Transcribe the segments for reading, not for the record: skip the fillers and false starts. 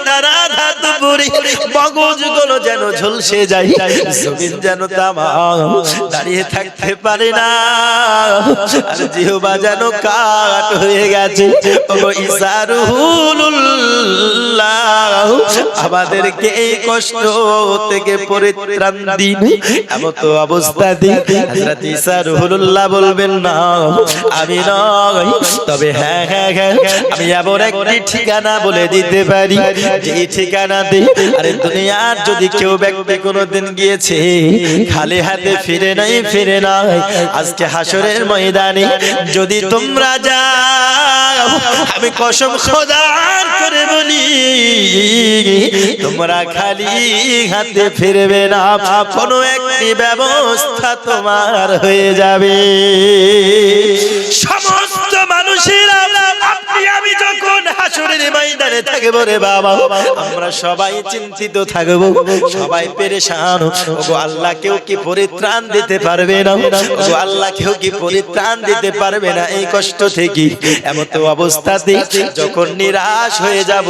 তারা ধাতু পুরি মগজগুলো যেন ঝলসে যায়, জমিন যেন তামাম দাঁড়িয়ে থাকতে পারে না, আর জিহ্বা যেন কাঠ হয়ে গেছে। ওগো ঈসা রুহুল্লাহ, আমাদেরকে এই কষ্ট থেকে পরিত্রাণ দিন। এমন তো অবস্থা দিন হযরত ঈসা রুহুল্লাহ বলবেন না আমি নয়, তবে হ্যাঁ হ্যাঁ হ্যাঁ আমি এমন একটি ঠিকানা বলে দিতে পারি যে ঠিকানাতে আরে দুনিয়ার যদি কেউ ব্যক্তি কোনোদিন গিয়েছে খালি হাতে ফিরে নাই, আজকে হাসরের ময়দানে যদি তোমরা যাও, আমি কসম খোদার করে বলি তোমরা খালি হাতে ফিরবে না, কোনো একটি ব্যবস্থা তোমার হয়ে যাবে। সমস্ত মানুষেরা আপনি আমি যখন হাসরের ময়দানে থাকবো রে বাবা, আমরা সবাই চিন্তিত থাকবো, সবাই পেরেশান। ওগো আল্লাহ কেউ কি পরিত্রাণ দিতে পারবে না? ওগো আল্লাহ কেউ কি পরিত্রাণ দিতে পারবে না এই কষ্ট থেকে? এমন তো অবস্থাতে যখন নিরাশ হয়ে যাব,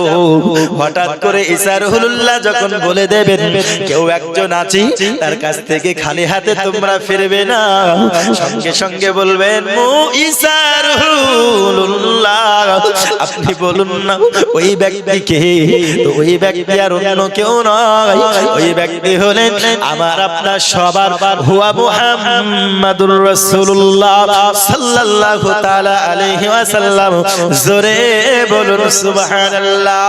হঠাৎ করে ঈসা রুহুল্লাহ যখন বলে দেবেন কেউ একজন আছে তার কাছ থেকে খালি হাতে তোমরা ফিরবে না, সঙ্গে সঙ্গে বলবেন মু ঈসা রুহুল্লাহ, আপনি বলুন না ওই ব্যক্তিকে, তো ওই ব্যক্তি আর অন্য কেউ নয়, ওই ব্যক্তি হলেন আমার আপনার সবার হুয়া মুহাম্মাদুর রাসূলুল্লাহ সাল্লাল্লাহু তাআলা আলাইহি ওয়াসাল্লাম। জোরে বলুন সুবহানাল্লাহ।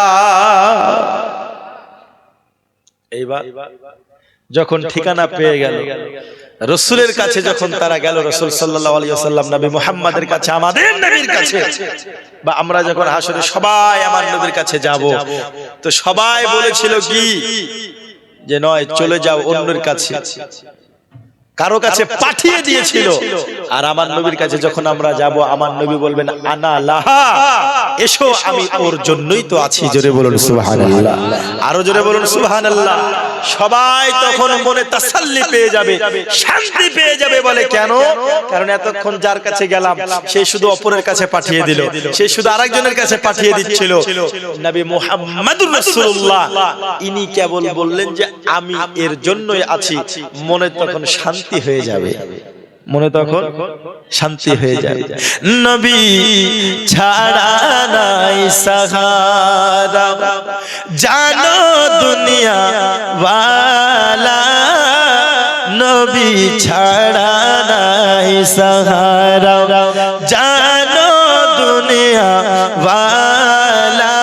এইবার যখন ঠিকানা পেয়ে গেল, রাসূলের কাছে যখন তারা গেল, রাসূল সাল্লাল্লাহু আলাইহি ওয়াসাল্লাম নবী মুহাম্মাদের কাছে, আমাদের নবীর কাছে, বা আমরা যখন হাসরে সবাই আমার নবীর কাছে যাব, তো সবাই বলেছিল কি যে নয় চলে যাও অন্যের কাছে, কারো কাছে পাঠিয়ে দিয়েছিল। আর আমার নবীর কাছে যখন আমরা যাব, আমার নবী বলবেন আনা লাহা, এসো আমি ওর জন্যই তো আছি। জোরে বলুন সুবহানাল্লাহ, আরো জোরে বলুন সুবহানাল্লাহ। সবাই তখন মনে তাসাল্লি পেয়ে যাবে, শান্তি পেয়ে যাবে। বলে কেন? কারণ এতক্ষণ যার কাছে গেলাম সে শুধু অপরের কাছে পাঠিয়ে দিল, সে শুধু আরেকজনের কাছে পাঠিয়ে দিচ্ছিল। নবী মুহাম্মাদুর রাসূলুল্লাহ ইনি কেবল বললেন যে আমি এর জন্যই আছি, মনে তখন শান্তি হয়ে যাবে, মনে তখন শান্তি হয়ে যাবে। নবী ছাড়া নাই সাহারা, জানো দুনিয়া ওয়ালা, নবী ছাড়া নাই সাহারা, জানো দুনিয়া ওয়ালা,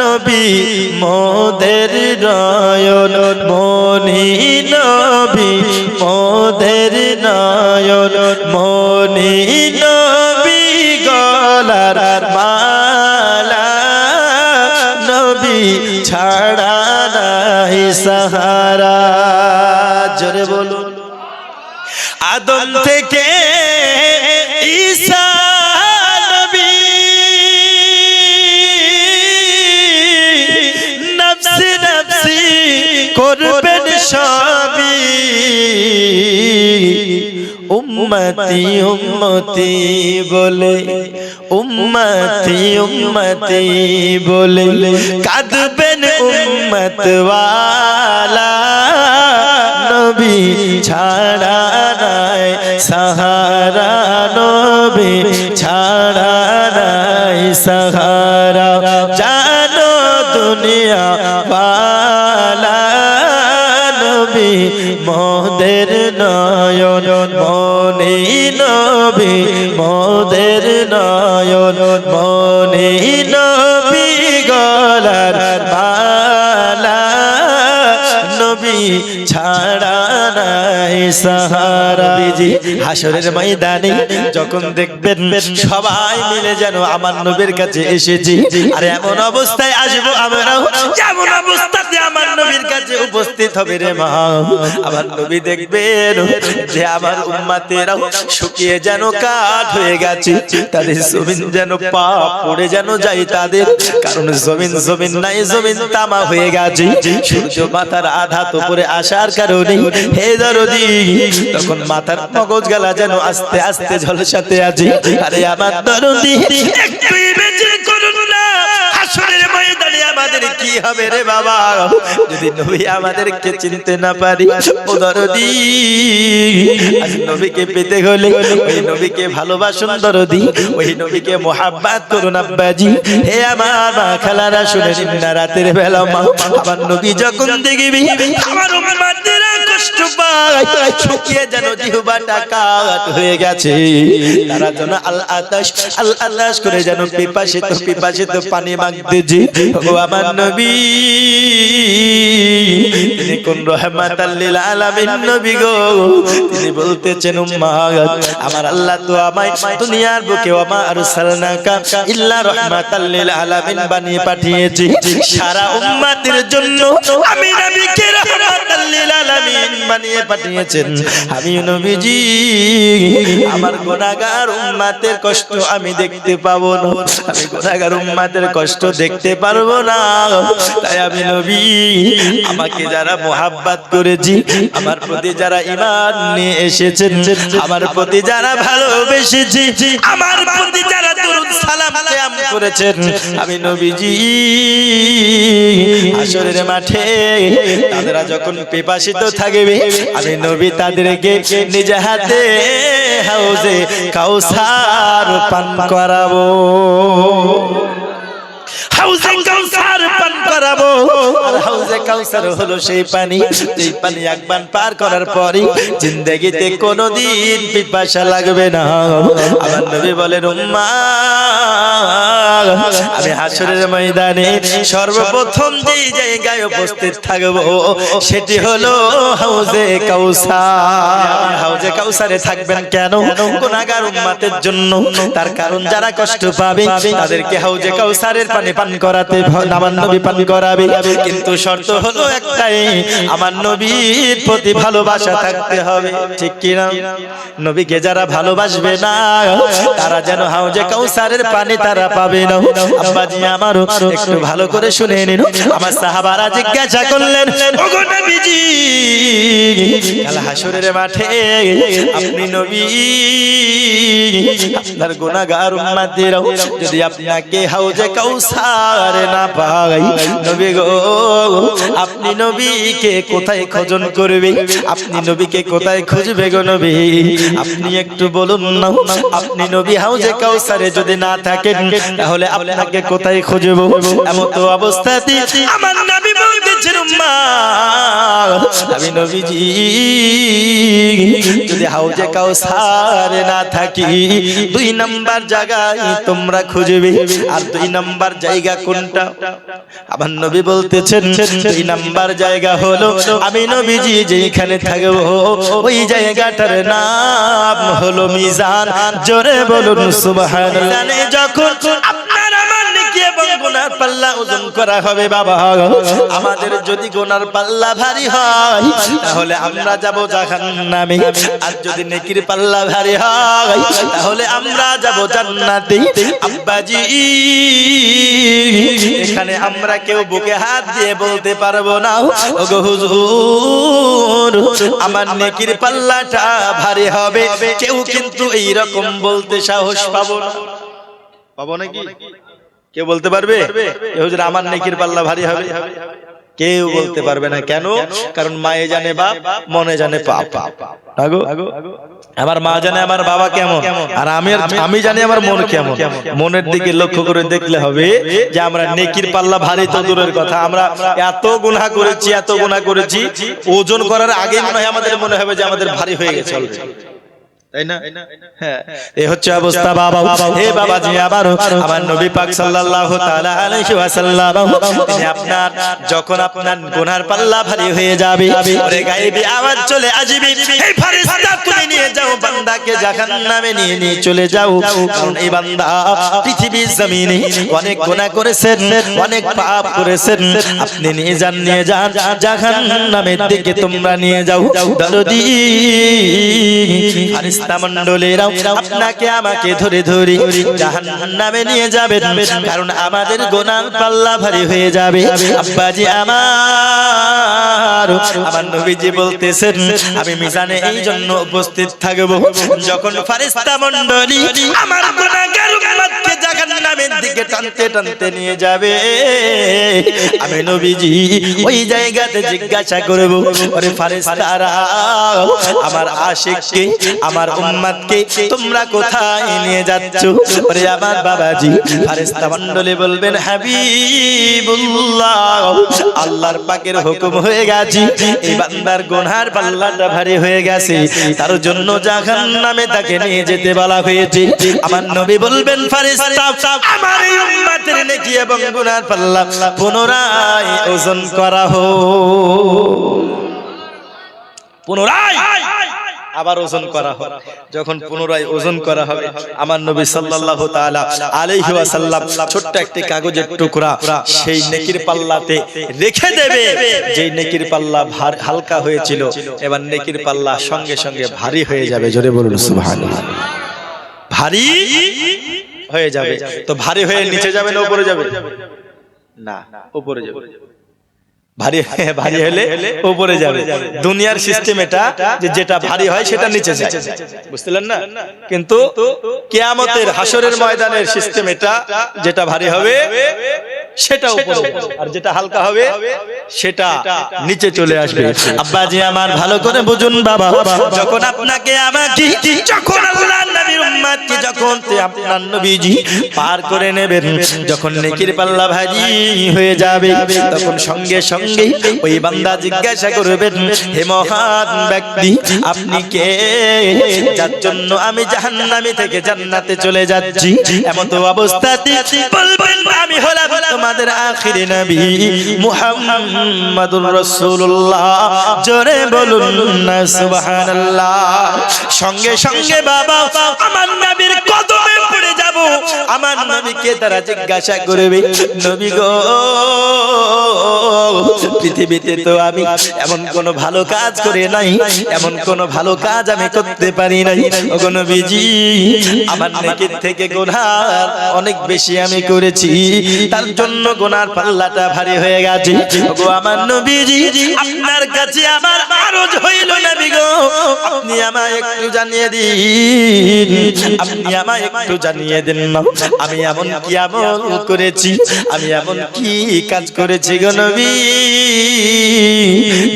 নবী মোদের নয়ন মনি, নবী মোদের নয়ন মনি, নবী গলার মালা, নবী ছাড়া নাই সাহারা। জোরে বলুন। আদম থেকে ঈসা নবী, নফসি নফসি করবেন সবই, উম্মতি উম্মতি বলে, উম্মতি উম্মতি বলে কাঁদবেন উম্মতওয়ালা, নবী ছাড়া নাই সাহারা, নবী ছাড়া নাই সাহারা, জানো দুনিয়া ওয়ালা, নবী মোদের নয়ন মনি, নবী মোদের নয়ন মনি, নবী গলার মালা, নবী ছাড়া নাই সাহারা। হাসরের ময়দানে যখন দেখবেন সবাই মিলে যেন আমার নবীর কাছে এসেছি, আর এমন অবস্থায় আসবো আমরাও, যেমন অবস্থাতে আমার নবীর কাছে উপস্থিত হবে রে মা, আমার নবী দেখবেন যে আমার উম্মতেরাও শুকিয়ে যেন কাঠ হয়ে গেছে, তাদের জমিন যেন পা পড়ে যেন যায় তাদের, কারণ জমিন নাই, জমিন তামা হয়ে গেছে, সূর্য মাথার আঘাত উপরে আসার কারণে হে দরদি তখন মাথার মগজ গলা যেন আস্তে আস্তে ঝলসাতে আছে। আরে আমার দরদি একটু বেঁচে করুন না, হাসরের ময়দানে আমাদের কি হবে রে বাবা যদি নবী আমাদেরকে চিনতে না পারি। ও দরদি আজ নবীকে পেতে হলে ওই নবীকে ভালোবাসুন দরদি, ওই নবীকে মোহাব্বত করুন আব্বাজি। হে আমার মা খালারা শুনে নিন না, রাতের বেলা মা আমার নবী যখন দেখবি আমার উম্মতেরা কষ্ট পায়, শুকিয়ে যেন জিহ্বাটা কাট হয়ে গেছে, তারা যেন আল আতাশ করে যেন পিপাসিত পানি মাগতেছে। ও আমার নবী তিনি কোন রহমাতাল লিল আলামিন নবী গো, তিনি বলতেছেন উম্মাত আমার আল্লাহ তো আমায় দুনিয়ার বুকে ওমা আরসালনাকা ইল্লা রাহমাতাল লিল আলামিন বানিয়ে পাঠিয়েছি, সারা উম্মতের জন্য আমি নবীকে রাহমাতাল লিল আলামিন বানিয়ে পাঠিয়েছেন। আমি নবীজি আমার গুনাহগার উম্মতের কষ্ট আমি দেখতে পাবো না, আমি গুনাহগার উম্মতের কষ্ট দেখতে পারবো না, তাই আমি নবী আমাকে যারা মোহাব্বত করেছি, আমার প্রতি যারা ঈমান নিয়ে এসেছেন, আমার প্রতি যারা ভালোবেসেছি, আমার প্রতি যারা দরুদ সালাম কিয়াম করেছেন, আমি নবীজি হাশরের মাঠে তারা যখন পিপাসিত থাকবে আমি নবী তাদেরকে নিজ হাতে হাউজে কাউসার পান করাবো, হাউজে কাউসার পান করাবো। আর হাউজে কাউসার হলো সেই পানি, যেই পানি একবার পার করার পরে জিন্দেগিতে কোনোদিন পিপাসা লাগবে না। আমার নবী বলেন উম্মাত আমি হাশরের ময়দানে সর্বপ্রথম যেই জায়গায় উপস্থিত থাকবো সেটি হলো হাউজে কাউসার। হাউজে কাউসারে থাকবেন কেন? গুনাহগার উম্মতের জন্য। তার কারণ যারা কষ্ট পাবে তাদেরকে হাউজে কাউসারের পানি পান করাতে আমার নবী পান করাবে, কিন্তু শর্ত হলো একটাই, আমার নবীর প্রতি ভালোবাসা থাকতে হবে, ঠিক কি না? নবীকে যারা ভালোবাসবে না তারা যেন হাউজে কাউসারের পানি তারা পাবে না। আব্বাজি আমারও একটু ভালো করে শুনে নিন। আমার সাহাবারা জিজ্ঞাসা করলেন, ওগো নবীজি কাল হাশরের মাঠে আপনি নবী আপনার গুনাহগার উম্মতেরা যদি আপনাকে হাউজে কাউসার না পাই, নবী গো আপনি নবীকে কোথায় খোঁজন করবে? আপনি নবীকে কোথায় খুঁজবে গো নবী? আপনি একটু বলুন না, আপনি নবী হাউজে কাউসারে যদি না থাকেন তাহলে আপনাকে কোথায় খুঁজবো? এমন তো অবস্থাতে আমার নবী বলতেছেন উম্মাত আমি নবীজি যদি হাউজে কাউসারে না থাকি 2 নাম্বার জায়গায় তোমরা খুঁজবে। আর 2 নাম্বার জায়গা কোনটা? আমার নবী বলতেছেন 2 নাম্বার জায়গা হলো আমি নবীজি যেখানে থাকবো ওই জায়গাটার নাম হলো মিজান। জোরে বলুন সুবহানাল্লাহ। যখন আপনার আমার নেকি এবং গুনার পাল্লা ওজন করা হবে বাবা, আমাদের যদি গুনার পাল্লা ভারী হয় তাহলে আমরা যাব জাহান্নামে, আর যদি নেকির পাল্লা ভারী হয় তাহলে আমরা যাব জান্নাতে। আব্বাজি এখানে আমরা কেউ বুকে হাত দিয়ে বলতে পারবো না ওগো হুজুর আমার নেকির পাল্লাটা ভারী হবে, কেউ কিন্তু এই রকম বলতে সাহস পাবো না। পাবো নাকি? কেউ বলতে পারবে হুজুর আমার নেকির পাল্লা ভারী হবে? কেউ বলতে পারবে না। কেন? কারণ মায়ে জানে বাপ, মনে জানে পাপ। আমার মা জানে আমার বাবা কেমন, আর আমি জানি আমার মন কেমন। মনের দিকে লক্ষ্য করে দেখলে হবে যে আমরা নেকির পাল্লা ভারী তো দূরের কথা, আমরা এত গুনাহ করেছি ওজন করার আগে মনে হয় আমাদের মনে হবে যে আমাদের ভারী হয়ে গেছে, তাই না? হ্যাঁ, এই হচ্ছে অবস্থা বাবা। হে বাবাজি আমার নবী পাক সাল্লাল্লাহু তাআলা আলাইহি ওয়াসাল্লাম তিনি আপনার যখন আপনার গুনার পাল্লা ভারী হয়ে যাবে ওরে গায়েবী আওয়াজ চলে আসবে, এই ফেরেশতা তুমি নিয়ে যাও বান্দাকে জাহান্নামে নিয়ে চলে যাও। কারণ এই বান্দা পৃথিবীর জমিনে অনেক গুনাহ করেছেন, অনেক পাপ করেছেন, আপনি নিয়ে যান জাহান্নামের দিকে তোমরা নিয়ে যাও। দরদি ফারেস্তা মণ্ডলীরাও আপনাকে আমাকে ধরে ধরে জাহান্নামে নিয়ে যাবে, কারণ আমাদের গুনাহ পাল্লা ভারী হয়ে যাবে। আব্বাজি আমার নবীজি বলতেছেন আমি মিজানে এই জন্য উপস্থিত থাকব, যখন ফারেস্তা মণ্ডলী আমার গুনাহগার উম্মতকে জাহান্নামের দিকে টানতে টানতে নিয়ে যাবে, আমি নবীজি ওই জায়গাতে জিজ্ঞাসা করব, ওরে ফারেস্তারা আমার আশিককে আমার উম্মতকে তোমরা কোথায় নিয়ে যাচ্ছ? ওরে আমার বাবাজি ফারেস্তা মণ্ডলী বলবেন হাবিবুল্লাহ, আল্লাহর পাকের হুকুম হয়ে গেছে, এই বান্দার গুনার পাল্লাটা ভারী হয়ে গেছে, তার জন্য জাহান্নামে তাকে নিয়ে যেতে বলা হয়েছে। আমার নবী বলবেন ফারেস্তা আমার এই উম্মতের নেকি এবং গুনার পাল্লা পুনরায় ওজন করা হোক, পুনরায় আবার ওজন করা হবে। যখন পুনরায় ওজন করা হবে, আমার নবী সাল্লাল্লাহু তাআলা আলাইহি ওয়াসাল্লাম ছোট্ট একটি কাগজের টুকরা সেই নেকির পাল্লাতে রেখে দেবে, যেই নেকির পাল্লা হালকা হয়েছিল এবার নেকির পাল্লা সঙ্গে সঙ্গে ভারী হয়ে যাবে। জোরে বলুন সুবহানাল্লাহ। ভারী হয়ে যাবে। তো ভারী হয়ে নিচে যাবে না উপরে যাবে? না, উপরে যাবে। ভারী ভারী হলে উপরে যাবে। দুনিয়ার সিস্টেম এটা যে যেটা ভারী হয় সেটা নিচে যায়, বুঝলেন না? কিন্তু কিয়ামতের হাসরের ময়দানের সিস্টেম এটা, যেটা ভারী হবে সেটা উপরে আর যেটা হালকা হবে সেটা নিচে চলে আসবে। আব্বাজি আমার ভালো করে বুঝুন বাবা, যখন আপনাকে আমাকে যখন আল্লাহর নবীর উম্মতকে যখন আপনার নবীজি পার করে নেবেন, যখন নেকির পাল্লা ভারী হয়ে যাবে, তখন সঙ্গে সঙ্গে ওই বান্দা জিজ্ঞাসা করবেন হে মহান ব্যক্তি আপনি কে, যার জন্য আমি জাহান্নামী থেকে জান্নাতে চলে যাচ্ছি? এমন তো অবস্থাতে বলবেন আমি হলাম তোমাদের আখিরি নবী মুহাম্মাদুর রাসূলুল্লাহ। জোরে বলুন না সুবহানাল্লাহ। সঙ্গে সঙ্গে বাবা আমার নবীর কদমে পড়ে যাব, আমার নবীকে তারা জিজ্ঞাসা করবে নবী গো পৃথিবীতে তো আমি এমন কোন ভালো কাজ করে নাই, এমন কোন ভালো কাজ আমি করতে পারি নাই, ওগো নবীজি আমার নেকির থেকে গুনাহ অনেক বেশি আমি করেছি, তার জন্য গুনার পাল্লাটা ভারী হয়ে গেছে। ওগো আমার নবীজি আপনার কাছে আমার আরজ হইল নবী গো আপনি আমায় একটু জানিয়ে দিন, আপনি আমায় একটু জানিয়ে দেন না আমি এমন কি আমল করেছি, আমি এমন কি কাজ করেছি গো নবী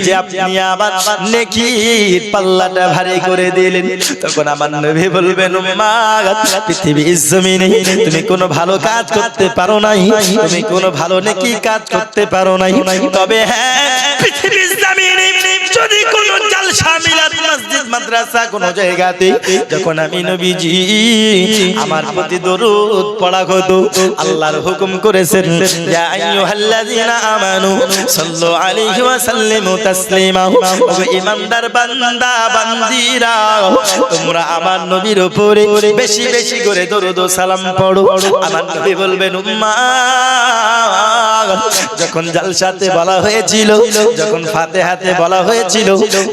যে আপনি আমার নেকির পাল্লাটা ভারী করে দিলেন? তখন আমার নবী বলবেন উম্মাত পৃথিবীর জমিনে তুমি কোনো ভালো কাজ করতে পারো নাই, তুমি কোনো ভালো নেকি কাজ করতে পারো নাই, তবে হ্যাঁ পৃথিবীর জমিনে যদি কোনো জালসা মিলাদ মসজিদ মাদ্রাসা কোনো জায়গাতে যখন আমি নবীজি আমার প্রতি দরুদ পড়া হতো, আল্লাহর হুকুম করেছেন ইয়া আইয়ুহাল্লাযীনা আমানু সাল্লু আলাইহি ওয়া সাল্লিমু তাসলিমা, ও ঈমানদার বান্দা বান্দীরা তোমরা আমার নবীর উপরে বেশি বেশি করে দরুদ ও সালাম পড়ো। আমার নবী বলবেন উম্মাত যখন জালসাতে বলা হয়েছিল, যখন ফাতিহাতে বলা হয়েছিল,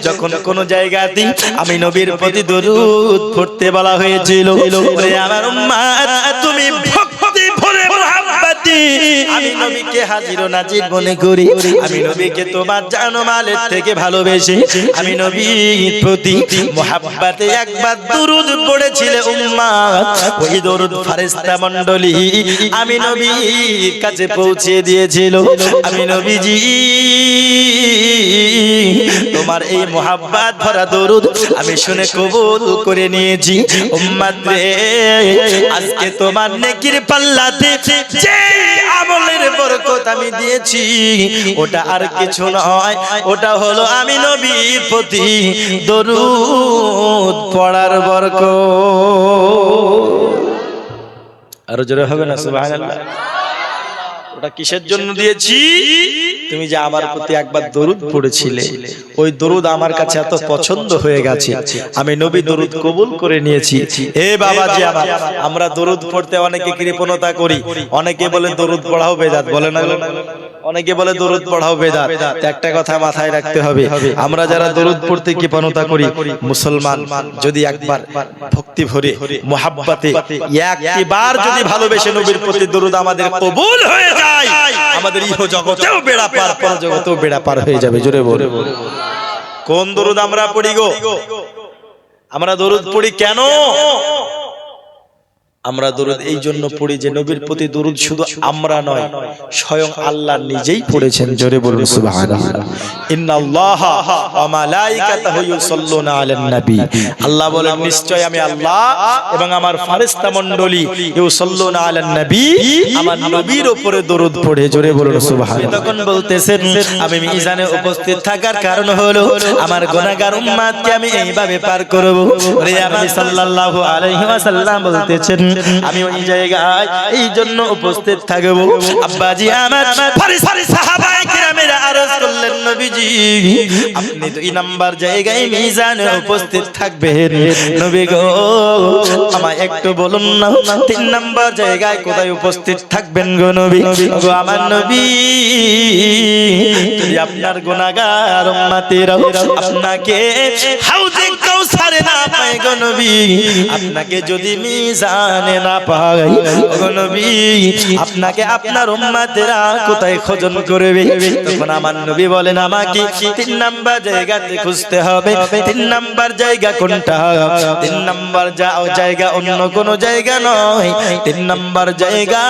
যখন কোন জায়গাতে আমি নবীর প্রতি দরুদ পড়তে বলা হয়েছিল, ওরে আমার উম্মাত তুমি ভক্তি ভরে মুহাব্বতি আমি নবীকে হাজির ও নাজির মনে করি, আমি নবীকে তোমার জান মালের থেকে ভালোবেসে আমি নবীর প্রতি মুহাব্বতে একবার দরুদ পড়েছিলে উম্মাত, ওই দরুদ ফেরেশতা মণ্ডলী আমি নবীর কাছে পৌঁছে দিয়েছিল। আমি নবীজি তোমার এই মুহাব্বত ভরা দরুদ আমি শুনে কবুল করে নিয়েছি। উম্মত রে আজকে তোমার নেকির পাল্লাতে যে আমলের বরকত আমি দিয়েছি ওটা আর কিছু নয়, ওটা হলো আমি নবীর প্রতি দরুদ পড়ার বরকত। আরো জোরে হবে না সুবহানাল্লাহ। ওটা কিসের জন্য দিয়েছি? তুমি যে আমার প্রতি একবার দরুদ পড়েছিলে, ওই দরুদ আমার কাছে এত পছন্দ হয়ে গেছে, আমি নবী দরুদ কবুল করে নিয়েছি। এ বাবাজি আমার, আমরা দরুদ পড়তে অনেকে কৃপণতা করি, অনেকে বলে দরুদ পড়াও বেদাত, বলে না? অনেকে বলে দরুদ পড়াও বেদাত। একটা কথা মাথায় রাখতে হবে, আমরা যারা দরুদ পড়তে কৃপণতা করি, মুসলমান যদি একবার ভক্তি ভরে মুহাব্বতে একবার যদি ভালোবেসে নবীর প্রতি দরুদ আমাদের কবুল হয়ে যায়, আমাদের ইহ জগতেও বেড়া পার, পর জগতেও বেড়া পার হয়ে যাবে। জোরে বলে কোন দরুদ আমরা পড়ি গো? আমরা দরুদ পড়ি কেন? আমরা দরুদ এই জন্য পড়ি যে নবীর প্রতি দরুদ শুধু আমরা নয়, স্বয়ং আল্লাহ নিজেই পড়েছেন। জোরে বলুন সুবহানাল্লাহ। ইন্নাল্লাহা ওয়া মালাইকাতাহু ইউসাল্লুনা আলান নবী। আল্লাহ বলেন নিশ্চয় আমি আল্লাহ এবং আমার ফেরেশতা মণ্ডলী ইউসাল্লুনা আলান নবী, আমার নবীর উপরে দরুদ পড়ে। জোরে বলুন সুবহানাল্লাহ। তখন বলতেছেন আমি মিজানে উপস্থিত থাকার কারণ হলো আমার গুনাহগার উম্মতকে আমি এইভাবে পার করব। ওরে নবী সাল্লাল্লাহু আলাইহি ওয়াসাল্লাম বলতেছেন আমি ওই জায়গায় এই জন্য উপস্থিত থাকব। আব্বাজি আমার ফারিসি সাহাবায়ে কিরামেরা আরজ করলেন নবীজি আপনি 2 নাম্বার জায়গায় মিজানে উপস্থিত থাকবেন। নবী গো আমায় একটু বলুন না 3 নাম্বার জায়গায় কোথায় উপস্থিত থাকবেন গো নবী? গো আমার নবী যদি আপনার গুনাহগার উম্মতেরা আপনাকে হাউজে কাউসারে না পায় গো নবী, আপনাকে যদি মিজানে না পাই ওগো নবী, আপনাকে আপনার উম্মতেরা কোথায় খোঁজন করবে? তখন আমার নবী বলেন আমাকে 3 নাম্বার জায়গাতে খুঁজতে হবে। 3 নাম্বার জায়গা কোনটা? 3 নাম্বার জায়গা অন্য কোন জায়গা নয়, 3 নাম্বার জায়গা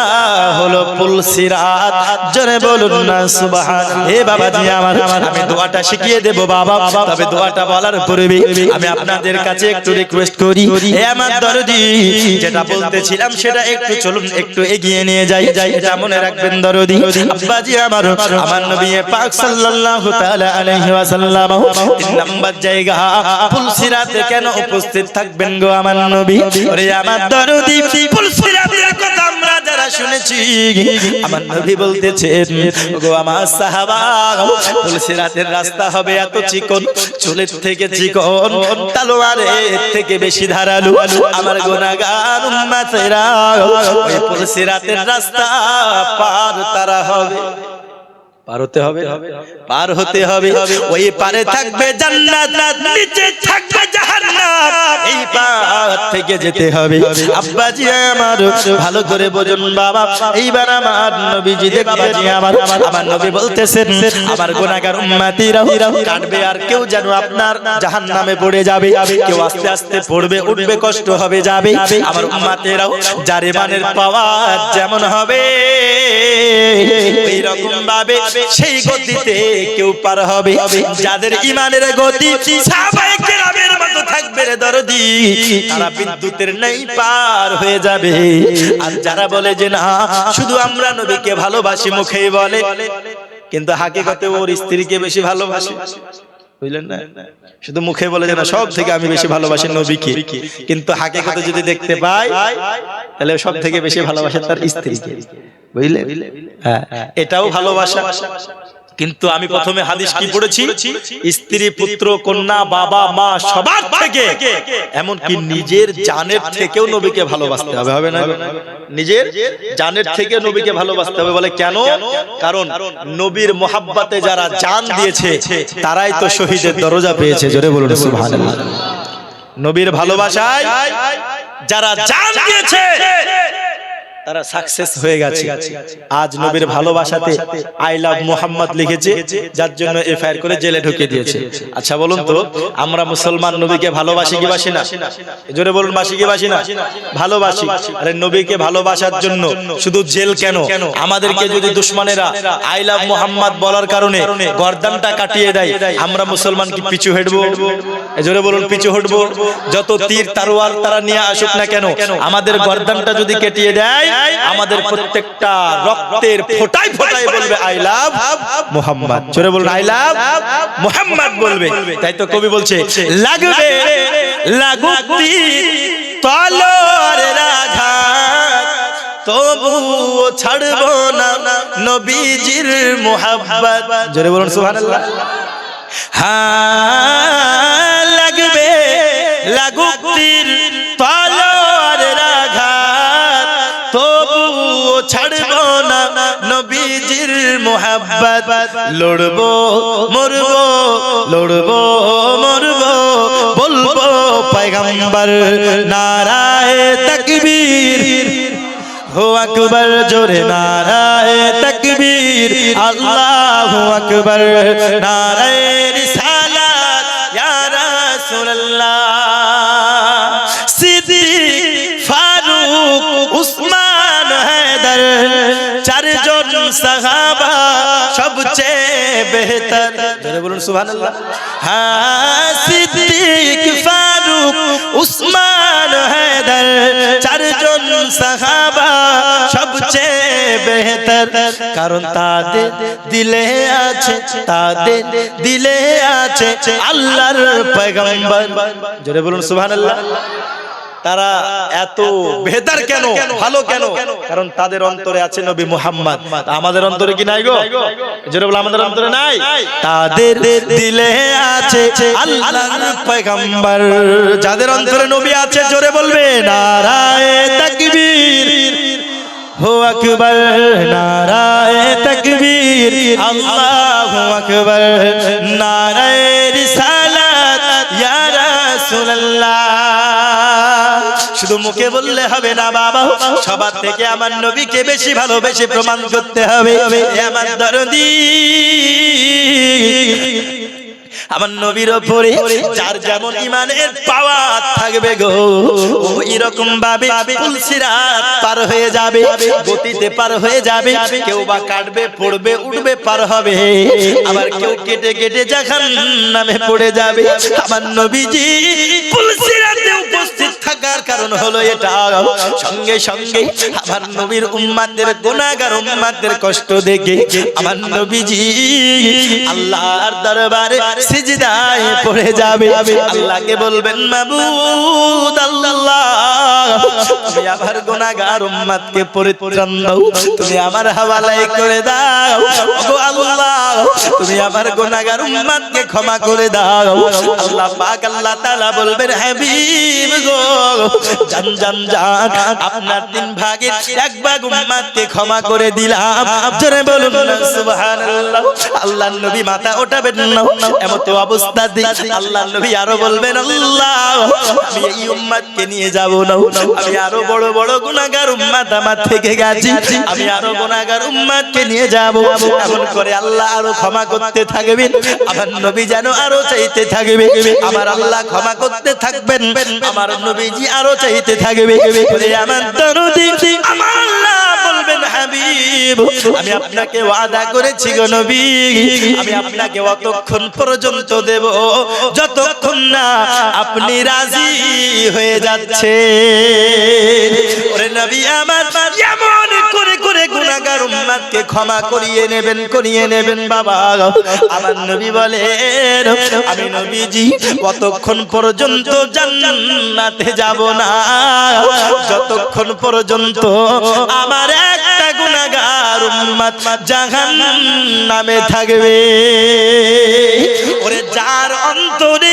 হলো পুলসিরাত। জোরে বলুন না সুবহানাল্লাহ। হে বাবাজি আমার, আমি দোয়াটা শিখিয়ে দেব বাবা, তবে দোয়াটা বলার পূর্বে আমি আপনাদের কাছে একটু রিকোয়েস্ট করি, হে আমার দরদি যেটা বলতেছিলাম সেটা একটু চলুন একটু এগিয়ে নিয়ে যাই, এটা মনে রাখবেন দরদি। আব্বাজি আমার, আমার নবী পাক সাল্লাল্লাহু তাআলা আলাইহি ওয়াসাল্লাম 3 নাম্বার জায়গা পুলসিরাতে কেন উপস্থিত থাকবেন গো আমার নবী? ওরে আমার দরদি পুলসিরাতের কথা আমরা যারা শুনেছি, আমার নবী বলতেছেন গো আমার সাহাবা পুলসিরাতের রাস্তা হবে এত চিকন, চুলের থেকে চিকন, তলোয়ারের থেকে বেশি ধারালো। আমার গুনাহগার উম্মতেরা ওই পুলসিরাতের রাস্তা পার তারা হবে, পার হতে হবে, পার হতে হবে। ওই পারে থাকবে জান্নাত, নিচে থাকবে জাহান্নাম, এই পার থেকে যেতে হবে। আব্বাজি আমার ভালো করে বুঝুন বাবা, এইবার আমার নবীজি দেখবাজি আমার, আমার নবী বলতেছেন আমার গুনাহগার উম্মতিরা কাটবে আর কেউ যেন আপনার জাহান্নামে পড়ে যাবে, কেউ আস্তে আস্তে পড়বে, উঠবে, কষ্ট হবে, যাবে। আমার উম্মতেরাও যার ইমানের পাওয়ার যেমন হবে এই রকম ভাবে সেই গতিতে কেউ পার হবে। যাদের ইমানের গতি সাহাবায়ে কেরামের মতো থাকবে রে দরদি, তারা বিদ্যুতের নেই পার হয়ে যাবে। আর যারা বলে যে না শুধু আমরা নবীকে ভালোবাসি মুখেই বলে, কিন্তু হাকিকতে ওর স্ত্রীকে বেশি ভালোবাসে, বুঝলেন না? শুধু মুখে বলে যে না সব থেকে আমি বেশি ভালোবাসি নবীকে, কিন্তু হাকিকতে যদি দেখতে পাই তাহলে সব থেকে বেশি ভালোবাসে তার স্ত্রীকে, বুঝলে? হ্যাঁ, এটাও ভালোবাসা। কিন্তু আমি প্রথমে হাদিস কি পড়েছি, স্ত্রী, পুত্র, কন্যা, বাবা, মা সবার থেকে, এমনকি নিজের জানের থেকেও নবীকে ভালোবাসতে হবে, হবে না? নিজের জানের থেকে নবীকে ভালোবাসতে হবে। বলে কেন? কারণ নবীর মোহাব্বতে যারা জান দিয়েছে তারাই তো শহীদের দরজা পেয়েছে। জোরে বলুন সুবহানাল্লাহ। নবীর ভালোবাসায় যারা জান দিয়েছে তারা সাকসেস হয়ে গেছে। আজ নবীর ভালোবাসাতে আই লাভ মুহাম্মদ লিখেছে, যার জন্য এফআইআর করে জেলে ঢুকিয়ে দিয়েছে। আচ্ছা বলুন তো, আমরা মুসলমান নবীকে ভালোবাসি কি বাসি না? জোরে বলুন, বাসি কি বাসি না? ভালোবাসি। আরে নবীকে ভালোবাসার জন্য শুধু জেল কেন, আমাদেরকে যদি দুশমনেরা আই লাভ মুহাম্মদ বলার কারণে গর্দানটা কাটিয়ে দেয়, আমরা মুসলমান কি পিছু হটবো? জোরে বলুন, পিছু হটবো? যত তীর তরোয়াল তারা নিয়ে আসুক না কেন, আমাদের গর্দানটা যদি কেটে দেয়, আমাদের প্রত্যেকটা রক্তের ফোঁটায় ফোঁটায় বলবে আই লাভ মুহাম্মদ। জোরে বলুন, আই লাভ মুহাম্মদ বলবে। তাই তো কবি বলছে লাগবে লাগুক তীর তলোয়ারের আঘাত, তবুও ছাড়বো না নবীজির মোহাব্বত। জোরে বলুন সুবহানাল্লাহ। হ্যাঁ লাগবে লাগুক তীর তলোয়ারের আঘাত, তবুও ছাড়বো না নবীজির মোহাব্বত। লড়বো মরবো, লড়বো মরবো, বলবো পয়গম্বর নারায়ে তাকবীর, হো আকবার, জোরে নারায়ে তাকবীর, আল্লাহু আকবার, নারায়ে রিসালাত ইয়া রাসূলুল্লাহ। সিদ্দিক, ফারুক, উসমান, হায়দার, চারজন সাহাবা সবচেয়ে বেহতর। জোরে বলুন সুবহানাল্লাহ। হ্যাঁ সিদ্দিক, ফারুক, উসমান, হায়দার, চারজন সাহাবা সবচেয়ে বেহতর, কারণ তাদের দিলে আছে, তাদের দিলে আছে আল্লাহর পয়গম্বর। জোরে বলুন সুবহানাল্লাহ। তারা এত বেহতর কেন, ভালো কেন? কারণ তাদের অন্তরে আছে নবী মুহাম্মদ। আমাদের অন্তরে কি নাই গো? জোরে বল, আমাদের অন্তরে নাই? তাদের দিলে আছে আল্লাহর পয়গম্বর। যাদের অন্তরে নবী আছে জোরে বলবে নারায়ে তাকবীর, হো আকবার, নারায়ে তাকবীর, আল্লাহু আকবার, নারায়ে রিসালাত ইয়া রাসূলুল্লাহ। শুধু মুখে বললে হবে না বাবা, সবার থেকে আমার নবীকে বেশি ভালোবেসে প্রমাণ করতে হবে। আমার দরদি আমার নবীর উপরে যার যেমন ইমানের পাওয়ার থাকবে গো, ওই রকম ভাবে পুলসিরাত পার হয়ে যাবে, গতিতে পার হয়ে যাবে। কেউ বা কাটবে, পড়বে, উঠবে, পার হবে। আবার কেউ কেটে কেটে জাহান্নামে পড়ে যাবে। আমার নবীজি পুলসিরাতে উপস্থিত থাকার কারণ হলো এটা, সঙ্গে সঙ্গে আমার নবীর উম্মতের গুনাহগার উম্মতের কষ্ট দেখে আমার নবীজি আল্লাহর দরবারে সিজদায় পড়ে যাবে। আল্লাহকে বলবেন মাবুদ আল্লাহ, তুমি আমার গুনাহগার উম্মতকে পরিত্রাণ দাও, তুমি আমার হাওয়ালায় করে দাও। ওগো আল্লাহ, তুমি আমার গুনাহগার উম্মতকে ক্ষমা করে দাও। আল্লাহ পাক আল্লাহ তাআলা বলবেন হাবিব গো, জান জান জান, আপনার 3 ভাগের 1 ভাগ উম্মতকে ক্ষমা করে দিলাম। জোরে বলুন সুবহানাল্লাহ। আল্লাহর নবী মাথা ওঠাবেন না, এমত অবস্থাতে আল্লাহর নবী আরো বলবেন আল্লাহ, আমি এই উম্মতকে নিয়ে যাব না, আমি আরো বড় বড় গুনাহগার উম্মত আমার থেকে গেছি, আমি আরো গুনাহগার উম্মতকে নিয়ে যাব। এমন করে আল্লাহ আরো ক্ষমা করতে থাকবেন, আমার নবী যেন আরো চাইতে থাকবে। আমার আল্লাহ ক্ষমা করতে থাকবেন, আমার নবীজি আরো চাইতে থাকবে। আমার দরদি আমার আল্লাহ বলবেন হাবিব, আমি আপনাকে ওয়াদা করেছি গো নবী, আমি আপনাকে অতক্ষণ পর্যন্ত দেব যতক্ষণ না আপনি রাজি হয়ে যাচ্ছে। ওরে নবী আমার, এমন করে করে গুনাহগার উম্মতকে ক্ষমা করিয়ে নেবেন বাবা। আমার নবী বলেন আমি নবীজি কতক্ষণ পর্যন্ত জান্নাতে যাব না, যতক্ষণ পর্যন্ত আমার একটা গুনাহগার উম্মত জাহান্নামে থাকবে। ওরে যার অন্তরে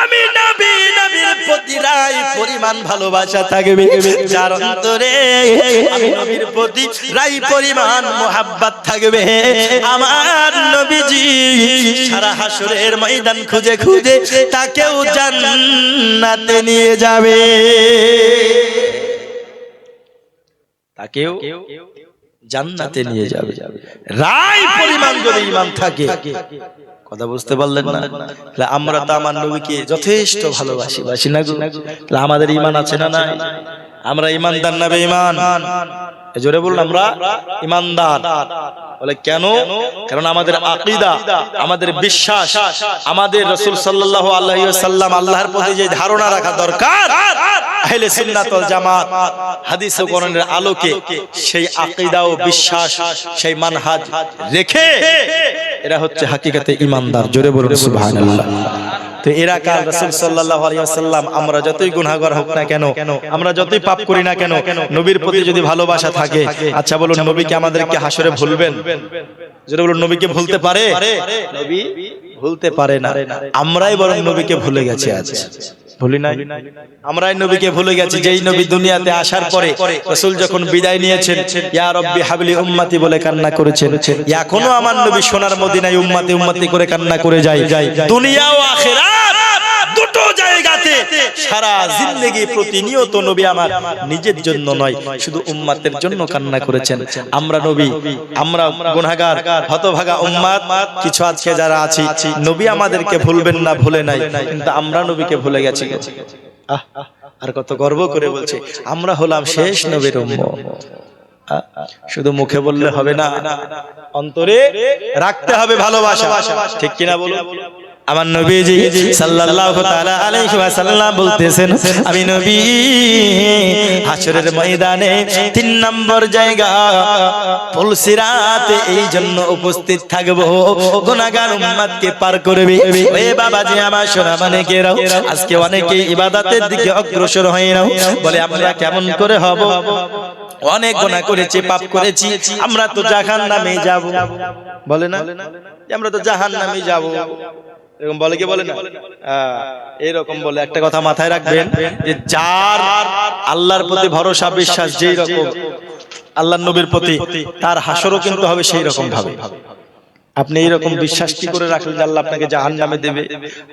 আমি নবী নবীর প্রতি রাই পরিমাণ ভালোবাসা থাকবে, যার অন্তরে আমি নবীর প্রতি রাই পরিমাণ মোহাব্বত থাকবে, আমার নবীজি সারা হাসরের ময়দান খুঁজে খুঁজে তাকেও জান্নাতে নিয়ে যাবে, তাকেও জান্নাতে নিয়ে যাবে। রাই পরিমাণ যদি ঈমান থাকে, কথা বুঝতে পারলেন না? আমরা তো আমার নবীকে যথেষ্ট ভালোবাসি না গো? আমাদের ঈমান আছে না নাই? আমরা ঈমানদার না বেঈমান? জোরে বলুন আমরা ঈমানদার। বলে কেন? কারণ আমাদের আকীদা, আমাদের বিশ্বাস, আমাদের রাসূল সাল্লাল্লাহু আলাইহি ওয়াসাল্লাম আল্লাহর প্রতি যে ধারণা রাখা দরকার, আহলে সুন্নাত ওয়াল জামাত হাদিস ও কোরআনের আলোকে সেই আকীদা ও বিশ্বাস, সেই মানহাজ রেখে এরা হচ্ছে হাকিকাতে ঈমানদার। জোরে বলুন সুবহানাল্লাহ। তো তো এরা কাল রাসূল সাল্লাল্লাহু আলাইহি ওয়াসাল্লাম আমরা যতই গুনাহগার হোক না কেন, আমরা যতই পাপ করি না কেন, নবীর প্রতি যদি ভালোবাসা থাকে, আচ্ছা বলুন নবীকে আমাদেরকে হাসরে ভুলবেন? যারা বলুন নবীকে ভুলতে পারে? নবী ভুলতে পারে না। আমরাই বরং নবীকে ভুলে গেছি। আজ ভুলি নাই? আমরাই নবীকে ভুলে গেছি। যেই নবী দুনিয়াতে আসার পরে রাসূল যখন বিদায় নিয়েছেন, ইয়া রাব্বি হাবলি উম্মতি বলে কান্না করেছেন, এখনো আমার নবী সোনার মদিনায় উম্মতি উম্মতি করে কান্না করে যায়। দুনিয়া ও আখিরাত দুটো জায়গাতে সারা জিন্দেগি প্রতিনিয়ত নবী আমার নিজের জন্য নয়, শুধু উম্মতের জন্য কান্না করেছেন। আমরা নবী, আমরা গুনাহগার হতভাগা উম্মত কিছু আজকে যারা আছি, নবী আমাদেরকে ভুলবেন না, ভুলে নাই, কিন্তু আমরা নবীকে ভুলে গেছি। আর কত গর্ব করে বলছে আমরা হলাম শেষ নবীর উম্মত। শুধু মুখে বললে হবে না, অন্তরে রাখতে হবে ভালোবাসা। ঠিক কিনা বলুন? আমার নবীজি সাল্লাল্লাহু তাআলা আলাইহি ওয়াসাল্লাম বলতেছেন, আমি নবী হাশরের ময়দানে 3 নম্বর জায়গা পুলসিরাতে এই জন্য উপস্থিত থাকব, গুনাহগার উম্মতকে পার করবে। ওই বাবাজি আমার সোনা মানিকেরাও, আজকে অনেকেই ইবাদতের দিকে অগ্রসর হয় না, বলে আমরা কেমন করে হব, অনেক গুনাহ করেছি, পাপ করেছি, আমরা তো জাহান্নামে যাব। বলে না আমরা তো জাহান্নামে যাব, এরকম বলে কি বলে না? এরকম বলে। একটা কথা মাথায় রাখবেন, যে যার আল্লাহর প্রতি ভরসা বিশ্বাস যেই রকম আল্লাহর নবীর প্রতি, তার হাসরও কিন্তু হবে সেই রকম ভাবে। আপনি এইরকম বিশ্বাস কি করে রাখলেন যে আল্লাহ আপনাকে জাহান্নামে দেবে?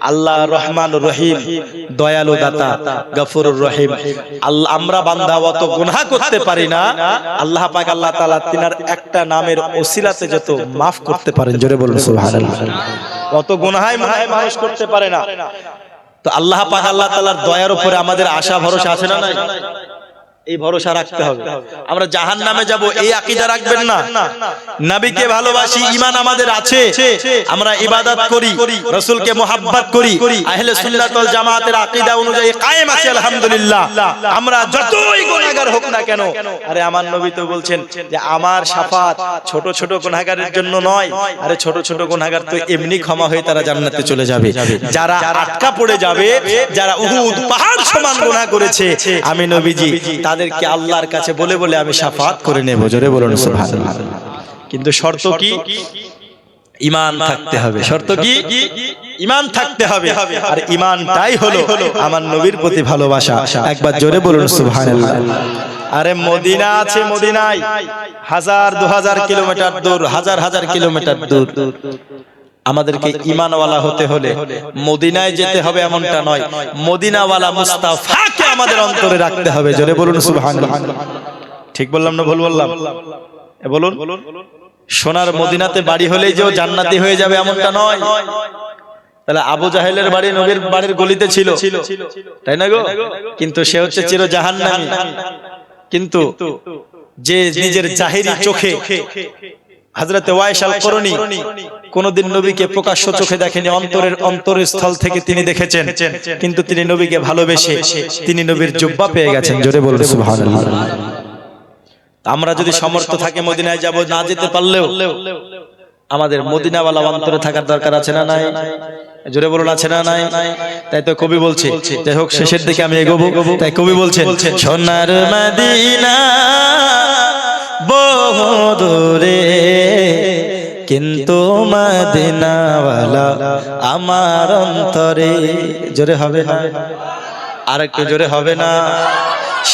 আল্লাহ রহমান রহিম, দয়ালু দাতা, গফুরুর রহিম। আল্লাহ আমরা বান্দা অত গুনাহ করতে পারি না, আল্লাহ পাক আল্লাহ তাআলা তিনার একটা নামের ওসিলাতে যত maaf করতে পারেন, জোরে বলুন সুবহানাল্লাহ। অত গুনাহই মানুষ করতে পারে না। তো আল্লাহ পাক আল্লাহ তাআলার দয়ার উপরে আমাদের আশা ভরসা আছে না নাই? এই ভরসা রাখতে হবে। আমরা জাহান্নামে যাব এই আকীদা রাখবেন না। নবীকে ভালোবাসি, ঈমান আমাদের আছে, আমরা ইবাদত করি, রাসূলকে মুহাব্বত করি, আহলে সুন্নাত ওয়াল জামাতের আকীদা অনুযায়ী কায়েম আছি আলহামদুলিল্লাহ। আমরা যতই গুনাহগার হোক না কেন, আরে আমার নবী তো বলছেন যে আমার শাফাত ছোট ছোট গুনাহগারের জন্য নয়, আরে ছোট ছোট গুনাহগার তো এমনি ক্ষমা হয়ে তারা জান্নাতে চলে যাবে। যারা আটকা পড়ে যাবে, যারা উহুদ পাহাড় সমান গুনাহ করেছে, আমি নবীজি তাদেরকে আল্লাহর কাছে বলে বলে আমি শাফাত করে নেব, জোরে বলুন সুবহানাল্লাহ। কিন্তু শর্ত কি? ঈমান থাকতে হবে। শর্ত কি? ঈমান থাকতে হবে। আর ঈমানটাই হলো আমার নবীর প্রতি ভালোবাসা। একবার জোরে বলুন সুবহানাল্লাহ। আরে মদিনা আছে, মদিনায় 1000-2000 কিলোমিটার দূর, হাজার হাজার কিলোমিটার দূর। আমাদেরকে ঈমানওয়ালা হতে হলে মদিনায় যেতে হবে এমনটা নয়, মদিনাওয়ালা মুস্তাফাকে আমাদের অন্তরে রাখতে হবে, জোরে বলুন সুবহানাল্লাহ। ঠিক বললাম না ভুল বললাম? বলুন। সোনার মদিনাতে বাড়ি হলেই যে জান্নাতি হয়ে যাবে এমনটা নয়। তাহলে আবু জাহেলের বাড়ি নবীর বাড়ির গলিতে ছিল, তাই না গো? কিন্তু সে হচ্ছে চির জাহান্নামী। কিন্তু যে নিজের জাহিরি চোখে হযরত ওয়াইস আল করনী কোনদিন নবীকে প্রকাশ্য চোখে দেখেনি, অন্তরের স্থল থেকে তিনি দেখেছেন, কিন্তু তিনি নবীকে ভালোবেসে তিনি নবীর জুব্বা পেয়ে গেছেন, জোরে বলুন সুবহানাল্লাহ। আমরা যদি সমর্থ থাকে মদিনায় যাব, না যেতে পারলেও আমাদের মদিনাওয়ালা অন্তরে থাকার দরকার আছে না নাই? জোরে বলুন আছে না নাই? তাই তো কবি বলছে, যাই হোক শেষের দিকে আমি এগোবো, তাই কবি বলছেন, সোনার মদিনা বহু দূরে কিন্তু মদিনাওয়ালা আমার অন্তরে। জোরে হবে না? আর একটু জোরে হবে না?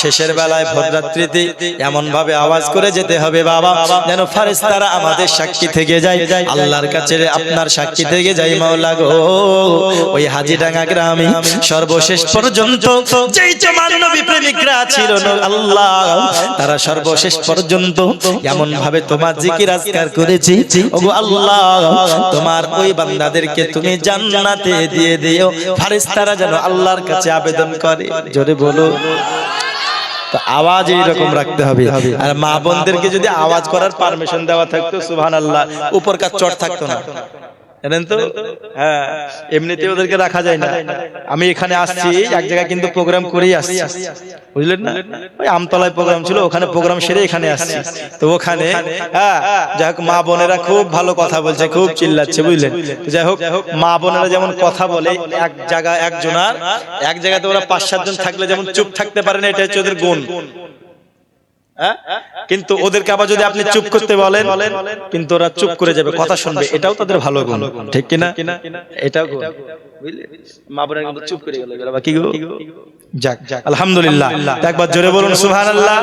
শেষের বেলায় ভোররাত্রিতে এমন ভাবে আওয়াজ করে যেতে হবে বাবা, যেন ফেরেশতারা আমাদের সাক্ষী থেকে যায়, আল্লাহর কাছে আপনার সাক্ষী থেকে যায়। মাওলা গো, ওই হাজীডাঙ্গা গ্রামে সর্বশেষ পর্যন্ত যেই তোমার নবী প্রেমিকরা ছিল আল্লাহ, তারা সর্বশেষ পর্যন্ত এমন ভাবে তোমার জিকির আজকার করেছি, ওগো আল্লাহ তোমার ওই বান্দাদেরকে তুমি জান্নাতে দিয়ে দিও, ফেরেশতারা যেন আল্লাহর কাছে আবেদন করে। জোরে বলো। তো আওয়াজ এইরকম রাখতে হবে। আর মা বোনদেরকে যদি আওয়াজ করার পারমিশন দেওয়া থাকতো সুবহানাল্লাহ, উপরকার চট থাকতো না। জানেন তো? হ্যাঁ, এমনিতে ওদেরকে রাখা যায় না। আমি এখানে আসছি এক জায়গায় কিন্তু প্রোগ্রাম করেই আসছি, বুঝলেন না? ওই আমতলায় প্রোগ্রাম ছিল, ওখানে প্রোগ্রাম সেরে এখানে আসছি। তো ওখানে হ্যাঁ, যাই হোক মা বোনেরা খুব ভালো কথা বলছে, খুব চিল্লাচ্ছে, বুঝলেন? যাই হোক মা বোনেরা যেমন কথা বলে, এক জায়গা একজনার এক জায়গাতে ওরা 5-7 জন থাকলে যেমন চুপ থাকতে পারে না, এটা হচ্ছে ওদের গুণ। কিন্তু ওদেরকে আবার যদি আপনি চুপ করতে বলেন, কিন্তু ওরা চুপ করে যাবে, কথা শুনবে, এটাও তাদের ভালো গুণ, ঠিক কিনা? এটাও গুণ, বুঝলে? মা বোনেরা কিন্তু চুপ করে গেল, কি গো? যাক আলহামদুলিল্লাহ, একবার জোরে বলুন সুবহানাল্লাহ।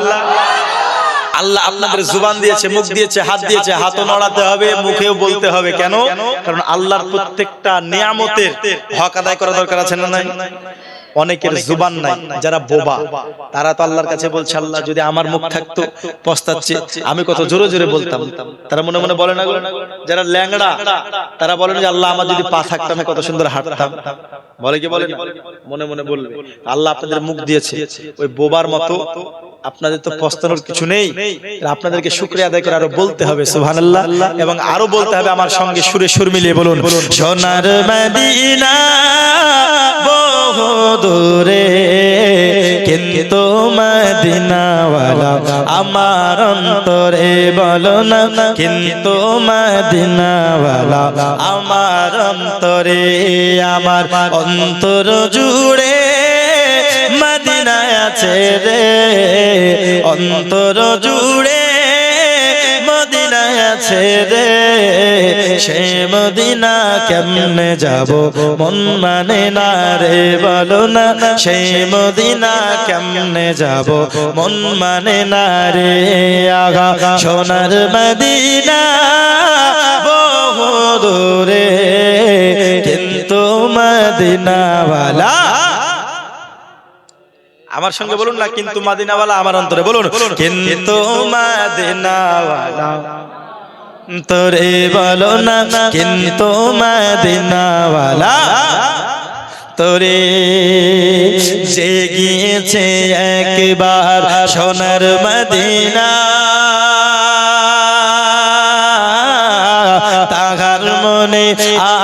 আল্লাহ আপনাদের জুবান দিয়েছে, মুখ দিয়েছে, হাত দিয়েছে, হাতও নড়াতে হবে, মুখেও বলতে হবে। কেন? কারণ আল্লাহর প্রত্যেকটা নিয়ামতের হক আদায় করা দরকার আছে না নাই? অনেকের জুবান নাই, যারা বোবা তারা তো আল্লাহর কাছে বলছে, আল্লাহ যদি আমার মুখ থাকতো, পস্তাচ্ছে, আমি কত জোরে জোরে বলতাম। তারা মনে মনে বলে না? যারা ল্যাংড়া তারা বলেন যে আল্লাহ আমার যদি পা থাকতো, আমি কত সুন্দর হাঁটতাম। বলে কি বলে? মনে মনে বলবে। আল্লাহ আপনাদের মুখ দিয়েছে, ওই বোবার মতো আপনাদের তো পস্তানোর কিছু নেই, আপনাদেরকে শুকরিয়া আদায় করে আরো বলতে হবে সুবহানাল্লাহ, এবং আরো বলতে হবে আমার সঙ্গে সুরে সুর মিলিয়ে বলুন, সোনার মদিনা বহু দূরে, কিন্তু মদিনাওয়ালা আমার অন্তরে, বলো না, কিন্তু মদিনাওয়ালা আমার অন্তরে, আমার অন্তর জুড়ে মদিনা আছে রে, অন্তর জুড়ে মদিনা আছে রে, সে মদিনা কেমনে যাব, মন মানে না রে, বলো না, সেই মদিনা কেমনে যাব, মন মানে না রে। আগা সোনার মদিনা বহু দূরে, কিন্তু মদিনাওয়ালা, আমার সঙ্গে বলুন না, কিন্তু মদিনাওয়ালা আমার অন্তরে, বলুন কিন্তু মদিনাওয়ালা তোরে, বলো না, কিন্তু মদিনাওয়ালা তোরে। যে গিয়েছে একবার সোনার মদিনা, তাহার মনে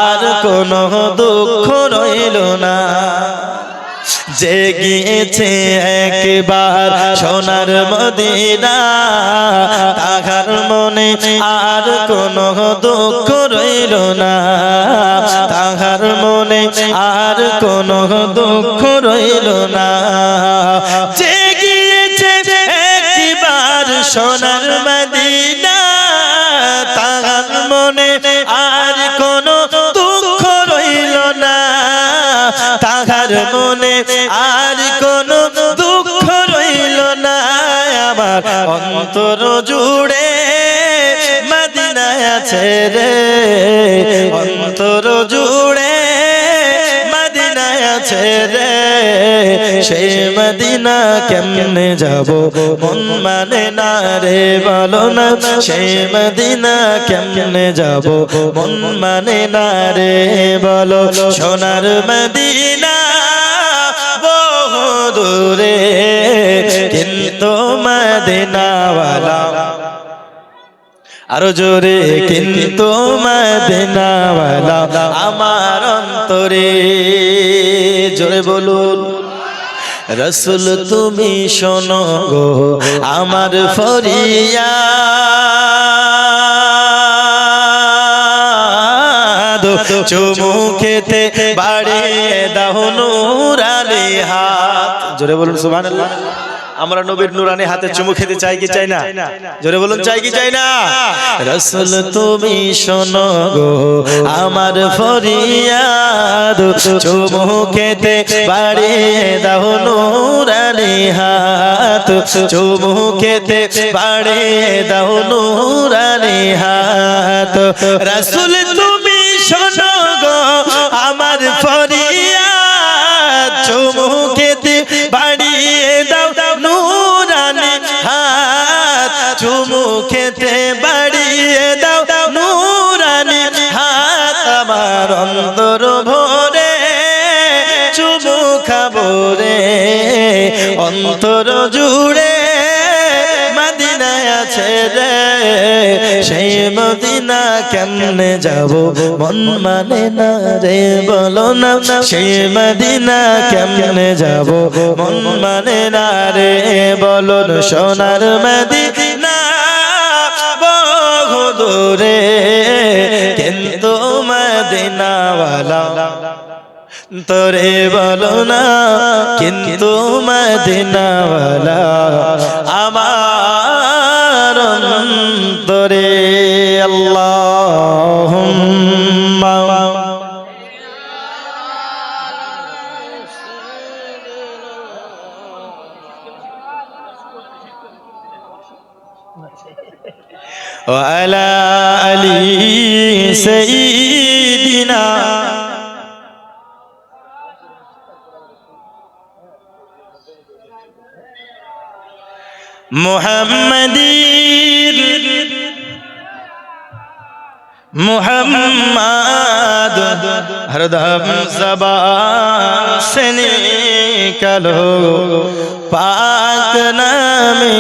আর কোনো দুঃখ রইল না। যে গিয়েছে একবার সোনার মদিনা, তাহার মনে আর কোনো দুঃখ রইল না, তাহার মনে আর কোনো দুঃখ রইল না। যে গিয়েছে একবার সোনার মদিনা, তাহার মনে আর কোনো দুঃখ রইল না, তাহার মনে আর কোনো দুঃখ রইল না। আমার অন্তর জুড়ে মদিনা আছে রে, অন্তর জুড়ে মদিনা আছে রে, সেই মদিনা কেমনে যাব, মন মানে না রে, বলো না, সেই মদিনা কেমনে যাব, মন মানে না রে, বলো। সোনার মদিনা বহু দূরে, কিন্তু মদিনাওয়ালা, আরো জোরে, কিন্তু মদিনাওয়ালা আমার অন্তরে, জোরে বলুন। রসুল তুমি শোনো গো আমার ফরিয়াদ, চুমু খেতে বাড়িয়ে দাও নূরানি হাত, জোরে বলুন সুবহানাল্লাহ। আমরা নবীর নূরানি হাতে চুমু খেতে চাই কি চাই না? জোরে বলুন, চাই কি চাই না? রাসূল তুমি শোনো গো আমার ফরিয়াদ, চুমু খেতে বাড়িয়ে দাও নূরানি হাত, চুমু খেতে বাড়িয়ে দাও নূরানি হাত। রাসূল তুমি শোনো গো আমার ফরিয়াদ, চুমু খেতে বাড়িয়ে দাও নূরানি হাত, চুমু খেতে বাড়িয়ে দাও নূরানি হাত। আমার অন্তর ভরে চুমু খাবো রে, অন্তর জুড়ে মদিনায় আছে রে, সেই মদিনা কেমনে যাব মন মানে না রে বলো না সেই মদিনা কেমনে যাব মন মানে না রে বলো না সোনার মদিনা বহু দূরে কিন্তু মদিনাওয়ালা তোরে বলো না কিন্তু মদিনাওয়ালা আমার অন্তরে আল্লাহুম্মা ওয়া আলা আলি সাইয়্যিদিনা मुहम्मद हरदम ज़बान से निकलो पाक नामे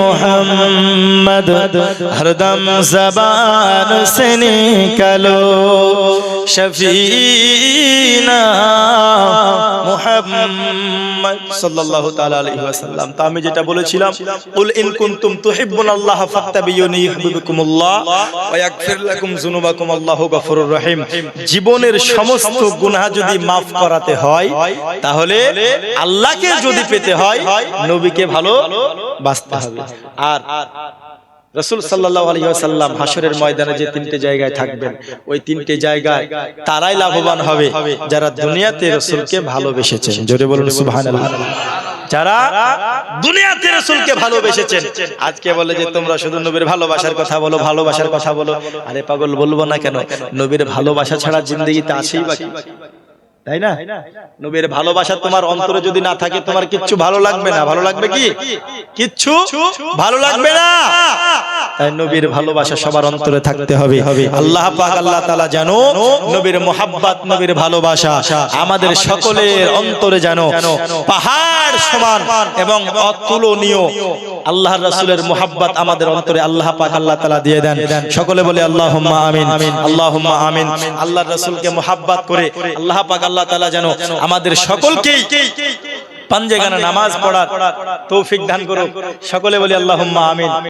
मुहम्मद हरदम ज़बान से निकलो शफीना মুহাম্মদ সাল্লাল্লাহু তাআলা আলাইহি ওয়াসাল্লাম। তা আমি যেটা বলেছিলাম কুল ইন কুনতুম তুহিব্বুনাল্লাহ ফাত্তাবিউনি ইউহিব্বুকুমুল্লাহ ওয়া ইয়াগফির লাকুম যুনুবাকুম আল্লাহু গফুরুর রহিম। জীবনের সমস্ত গুনাহ যদি maaf করাতে হয় তাহলে আল্লাহকে যদি পেতে হয় নবীকে ভালোবাসতে হবে। আর রাসূল সাল্লাল্লাহু আলাইহি ওয়াসাল্লাম হাশরের ময়দানে যে তিনটে জায়গায় থাকবেন ওই তিনটে জায়গায় তারাই লাভবান হবে যারা দুনিয়াতে রাসূলকে ভালোবেসেছেন। জোরে বলুন সুবহানাল্লাহ। যারা দুনিয়াতে রাসূলকে ভালোবেসেছেন। আজকে বলে যে তোমরা শুধু নবীর ভালোবাসার কথা বলো, ভালোবাসার কথা বলো। আরে পাগল, বলবো না কেন? নবীর ভালোবাসা ছাড়া জিন্দেগিতে আছেই বাকি, তাই না? নবীর ভালোবাসা তোমার অন্তরে যদি না থাকে তোমার কিচ্ছু ভালো লাগবে না। ভালো লাগবে কি? কিচ্ছু ভালো লাগবে না। তাই নবীর ভালোবাসা সবার অন্তরে থাকতে হবে। আল্লাহ পাক আল্লাহ তাআলা জানো নবীর মোহাব্বত, নবীর ভালোবাসা আমাদের সকলের অন্তরে জানো পাহাড় সমান এবং অতুলনীয় আল্লাহর রাসূলের মোহাব্বত আমাদের অন্তরে আল্লাহ পাক আল্লাহ তাআলা দিয়ে দেন। সকলে বলে আল্লাহুম্মা আমিন, আল্লাহুম্মা আমিন। আল্লাহর রাসূলকে মোহাব্বত করে আল্লাহ পাক আল্লাহ তাআলা যেন আমাদের সকলকেই পাঞ্জেগানা নামাজ পড়ার তৌফিক দান করুক। সকলে বলি আল্লাহুম্মা আমিন।